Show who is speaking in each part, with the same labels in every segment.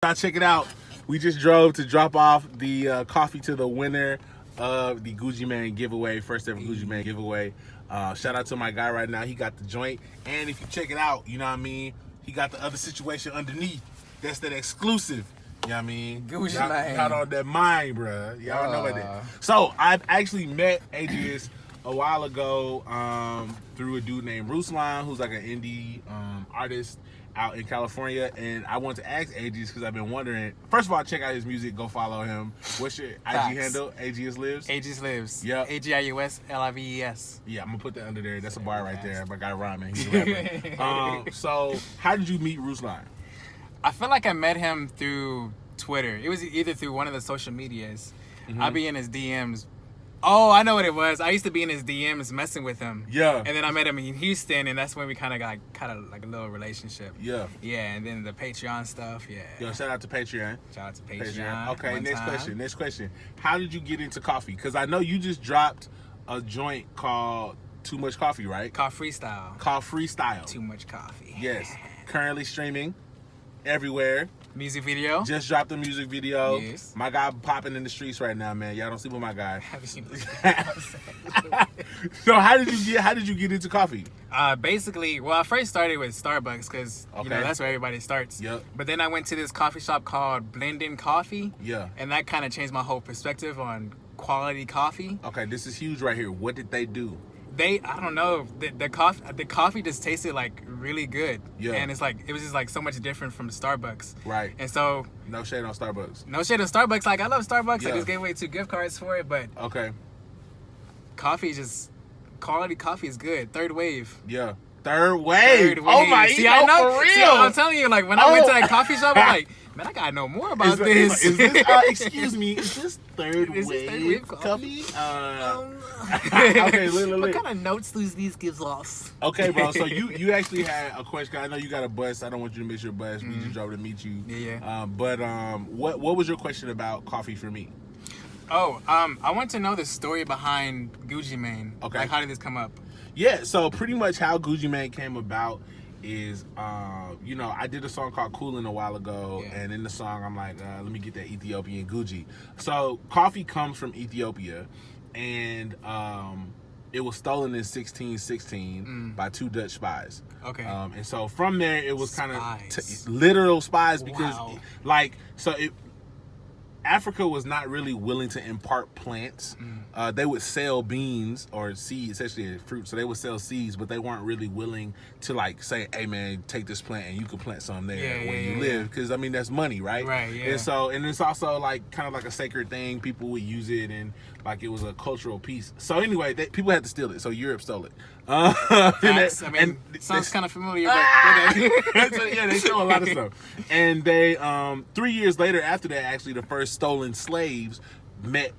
Speaker 1: y'all check it out. We just drove to drop off the coffee to the winner of the Gucci Man giveaway, first ever Gucci Man giveaway. Shout out to my guy right now. He got the joint. And if you check it out, you know what I mean? He got the other situation underneath. That's that exclusive. You know what I mean?
Speaker 2: Gucci Man.
Speaker 1: Got on that mind, bruh. Y'all know about that. So, I've actually met Aegis a while ago through a dude named Ruslan, who's like an indie artist out in California. And I want to ask Aegis because I've been wondering. First of all, check out his music. Go follow him. What's your IG handle? Aegis Lives?
Speaker 2: Aegis Lives.
Speaker 1: Yep.
Speaker 2: AGIUSLIVES.
Speaker 1: Yeah, I'm going to put that under there. That's a bar right there. My guy Rhymin'. He's a rapper. So, how did you meet Ruslan?
Speaker 2: I feel like I met him through Twitter. It was either through one of the social medias. I'd be in his DMs. Oh, I know what it was. I used to be in his DMs messing with him.
Speaker 1: Yeah.
Speaker 2: And then I met him in Houston, and that's when we kind of got like a little relationship.
Speaker 1: Yeah.
Speaker 2: Yeah, and then the Patreon stuff, yeah.
Speaker 1: Yo, shout out to Patreon.
Speaker 2: Shout out to Patreon.
Speaker 1: Okay, next question. How did you get into coffee? Because I know you just dropped a joint called Too Much Coffee, right?
Speaker 2: Called Freestyle.
Speaker 1: Too
Speaker 2: Much Coffee.
Speaker 1: Yes. Currently streaming everywhere.
Speaker 2: Music video.
Speaker 1: Just dropped a music video.
Speaker 2: Yes.
Speaker 1: My guy popping in the streets right now, man. Y'all don't sleep with my guy. So how did you get into coffee?
Speaker 2: Basically, well, I first started with Starbucks because you know that's where everybody starts.
Speaker 1: Yep.
Speaker 2: But then I went to this coffee shop called Blending Coffee.
Speaker 1: Yeah.
Speaker 2: And that kind of changed my whole perspective on quality coffee.
Speaker 1: Okay, this is huge right here. What did they do?
Speaker 2: I don't know, the coffee just tasted like really good.
Speaker 1: Yeah.
Speaker 2: And it was just like so much different from Starbucks.
Speaker 1: Right.
Speaker 2: And so
Speaker 1: No shade on Starbucks.
Speaker 2: no shade on Starbucks. Like I love Starbucks.
Speaker 1: Yeah.
Speaker 2: I just gave away 2 gift cards for it, but
Speaker 1: Okay.
Speaker 2: quality coffee is good. Third wave.
Speaker 1: Yeah. Third wave. Oh my,
Speaker 2: See, I know.
Speaker 1: for real.
Speaker 2: See, I'm telling you, like when I went to that coffee shop, I'm like, man, I gotta know more about this.
Speaker 1: Is this excuse me, is this third wave coffee? Okay, look.
Speaker 2: What kind of notes do these gives off?
Speaker 1: Okay, bro. So you actually had a question. I know you got a bus. I don't want you to miss your bus. We just drove to meet you.
Speaker 2: Yeah.
Speaker 1: But what was your question about coffee for me?
Speaker 2: Oh, I want to know the story behind Gucci Mane.
Speaker 1: Okay.
Speaker 2: Like, how did this come up?
Speaker 1: Yeah. So pretty much how Gucci Mane came about is, I did a song called Coolin' a while ago, and in the song I'm like, let me get that Ethiopian Gucci. So coffee comes from Ethiopia, and it was stolen in 1616 by 2 Dutch spies.
Speaker 2: Okay.
Speaker 1: And so from there it was kind
Speaker 2: Spies.
Speaker 1: of literal spies because
Speaker 2: Wow.
Speaker 1: Africa was not really willing to impart plants. They would sell beans or seeds, essentially fruit. So they would sell seeds, but they weren't really willing to like say, "Hey man, take this plant and you can plant some there where you live." Because I mean that's money, right?
Speaker 2: Right. Yeah.
Speaker 1: And it's also like kind of like a sacred thing. People would use it and like it was a cultural piece. So anyway, people had to steal it. So Europe stole it.
Speaker 2: Facts. Sounds kind of familiar, but
Speaker 1: so, yeah, they stole a lot of stuff. And they 3 years later after that, actually the first stolen slaves met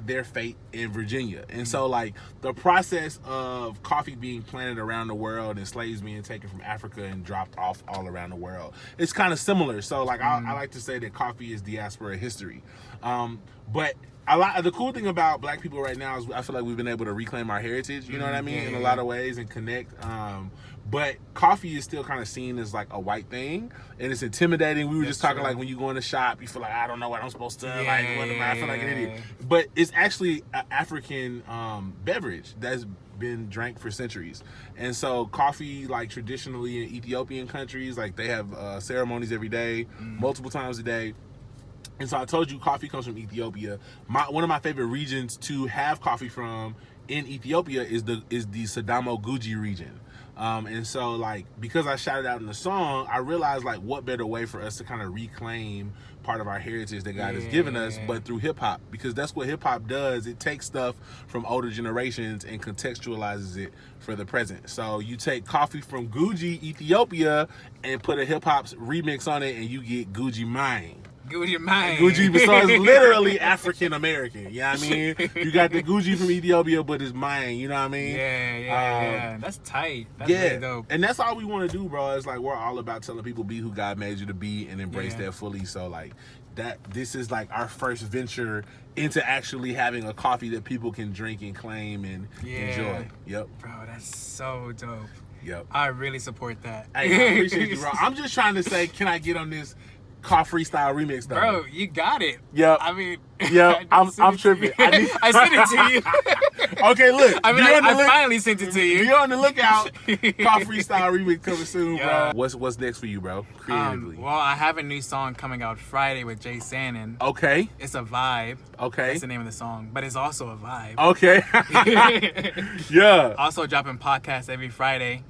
Speaker 1: their fate in Virginia. And so like the process of coffee being planted around the world and slaves being taken from Africa and dropped off all around the world, it's kind of similar. So like I like to say that coffee is diaspora history. But the cool thing about black people right now is I feel like we've been able to reclaim our heritage, you know what I mean, in a lot of ways and connect. But coffee is still kind of seen as like a white thing, and it's intimidating. We were just talking like when you go in the shop, you feel like I don't know what I'm supposed to like. What am I feel like an idiot. But it's actually an African beverage that's been drank for centuries. And so coffee, like traditionally in Ethiopian countries, like they have ceremonies every day, multiple times a day. And so I told you coffee comes from Ethiopia. One of my favorite regions to have coffee from in Ethiopia is the Sidamo Guji region. And so like because I shouted out in the song, I realized like what better way for us to kind of reclaim part of our heritage that God has given us, but through hip hop, because that's what hip hop does. It takes stuff from older generations and contextualizes it for the present. So you take coffee from Guji, Ethiopia, and put a hip hop remix on it, and you get Guji Mane.
Speaker 2: Gucci Mane.
Speaker 1: Gucci, so it's literally African American. You know what I mean? You got the Gucci from Ethiopia, but it's mine. You know what I mean?
Speaker 2: Yeah. That's tight. That's really dope.
Speaker 1: And that's all we want to do, bro. It's like we're all about telling people be who God made you to be and embrace that fully. So like this is like our first venture into actually having a coffee that people can drink and claim and enjoy. Yep.
Speaker 2: Bro, that's so dope.
Speaker 1: Yep.
Speaker 2: I really support that.
Speaker 1: Hey, I appreciate you, bro. I'm just trying to say, can I get on this Car Freestyle remix though.
Speaker 2: Bro, you got it.
Speaker 1: Yep.
Speaker 2: I mean,
Speaker 1: Yep. I'm tripping.
Speaker 2: I sent it to you.
Speaker 1: Okay, look.
Speaker 2: I mean, I finally sent it to you.
Speaker 1: Be on the lookout. Car Freestyle remix coming soon, bro. What's next for you, bro? Creatively.
Speaker 2: Well, I have a new song coming out Friday with Jay Sannon.
Speaker 1: Okay.
Speaker 2: It's a vibe.
Speaker 1: Okay.
Speaker 2: That's the name of the song, but it's also a vibe.
Speaker 1: Okay. Yeah.
Speaker 2: Also dropping podcasts every Friday.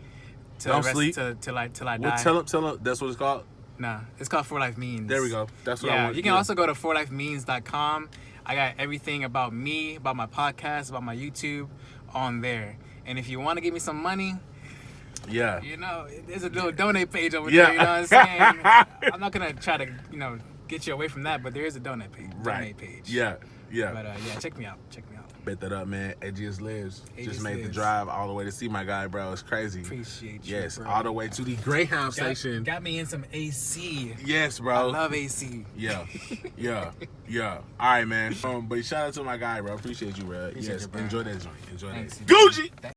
Speaker 1: Don't sleep.
Speaker 2: Till I die.
Speaker 1: Tell them. That's what it's called.
Speaker 2: Nah, it's called For Life Means.
Speaker 1: There we go. That's what I want.
Speaker 2: You can also go to forlifemeans.com. I got everything about me, about my podcast, about my YouTube on there. And if you want to give me some money,
Speaker 1: yeah,
Speaker 2: there's a little donate page over there. You know what I'm saying? I'm not gonna try to, get you away from that, but there is a donate page.
Speaker 1: Right.
Speaker 2: Donate page.
Speaker 1: Yeah.
Speaker 2: But check me out.
Speaker 1: Bet that up, man. AGS Lives. Just made the
Speaker 2: Lives.
Speaker 1: drive all the way to see my guy, bro. It's crazy.
Speaker 2: Appreciate you.
Speaker 1: Yes,
Speaker 2: bro.
Speaker 1: all the way to the Greyhound station.
Speaker 2: Got me in some AC.
Speaker 1: Yes, bro.
Speaker 2: I love AC.
Speaker 1: Yeah. All right, man. But shout out to my guy, bro. Appreciate you, bro.
Speaker 2: Appreciate
Speaker 1: Yes,
Speaker 2: you, bro.
Speaker 1: enjoy that joint. Enjoy
Speaker 2: Thanks,
Speaker 1: that.
Speaker 2: you.
Speaker 1: Gucci.